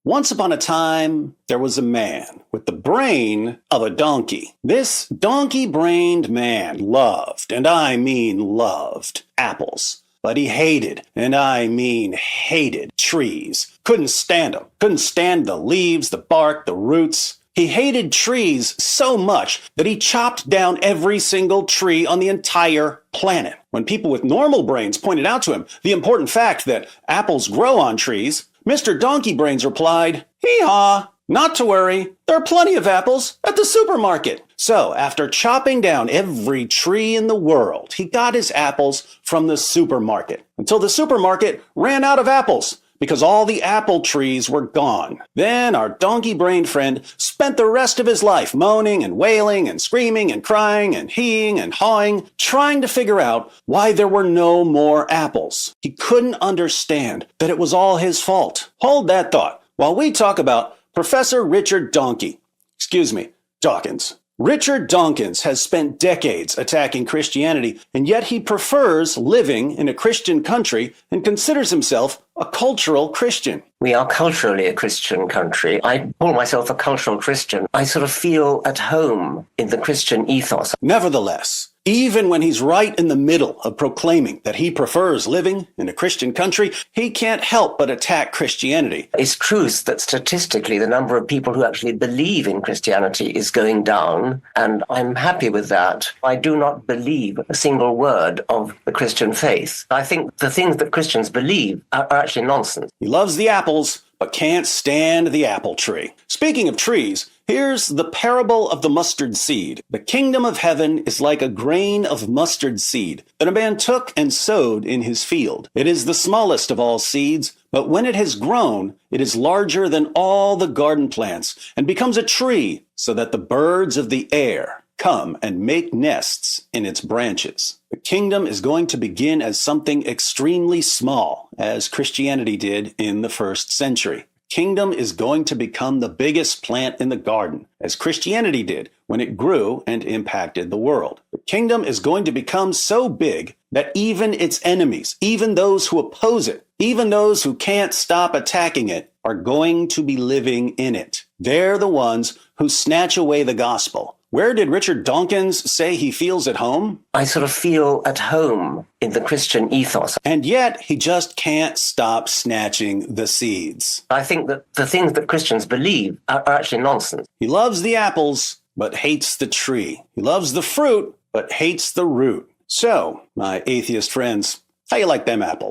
Once upon a time, there was a man with the brain of a donkey. This donkey-brained man loved, and I mean loved, apples. But he hated, and I mean hated, trees. Couldn't stand them. Couldn't stand the leaves, the bark, the roots. He hated trees so much that he chopped down every single tree on the entire planet. When people with normal brains pointed out to him the important fact that apples grow on trees, Mr. Donkey Brains replied, "Hee-haw, not to worry, there are plenty of apples at the supermarket." So, after chopping down every tree in the world, he got his apples from the supermarket, until the supermarket ran out of apples, because all the apple trees were gone. Then our donkey-brained friend spent the rest of his life moaning and wailing and screaming and crying and heeing and hawing, trying to figure out why there were no more apples. He couldn't understand that it was all his fault. Hold that thought while we talk about Professor Richard Dawkins. Richard Dawkins has spent decades attacking Christianity, and yet he prefers living in a Christian country and considers himself a cultural Christian. We are culturally a Christian country. I call myself a cultural Christian. I sort of feel at home in the Christian ethos. Nevertheless, even when he's right in the middle of proclaiming that he prefers living in a Christian country, he can't help but attack Christianity. It's true that statistically the number of people who actually believe in Christianity is going down, and I'm happy with that. I do not believe a single word of the Christian faith. I think the things that Christians believe are actually nonsense. He loves the apples, but can't stand the apple tree. Speaking of trees, here's the parable of the mustard seed. The kingdom of heaven is like a grain of mustard seed that a man took and sowed in his field. It is the smallest of all seeds, but when it has grown, it is larger than all the garden plants and becomes a tree, so that the birds of the air come and make nests in its branches. The kingdom is going to begin as something extremely small, as Christianity did in the first century. Kingdom is going to become the biggest plant in the garden, as Christianity did when it grew and impacted the world. The kingdom is going to become so big that even its enemies, even those who oppose it, even those who can't stop attacking it, are going to be living in it. They're the ones who snatch away the gospel. Where did Richard Dawkins say he feels at home? I sort of feel at home in the Christian ethos. And yet, he just can't stop snatching the seeds. I think that the things that Christians believe are actually nonsense. He loves the apples, but hates the tree. He loves the fruit, but hates the root. So, my atheist friends, how you like them apples?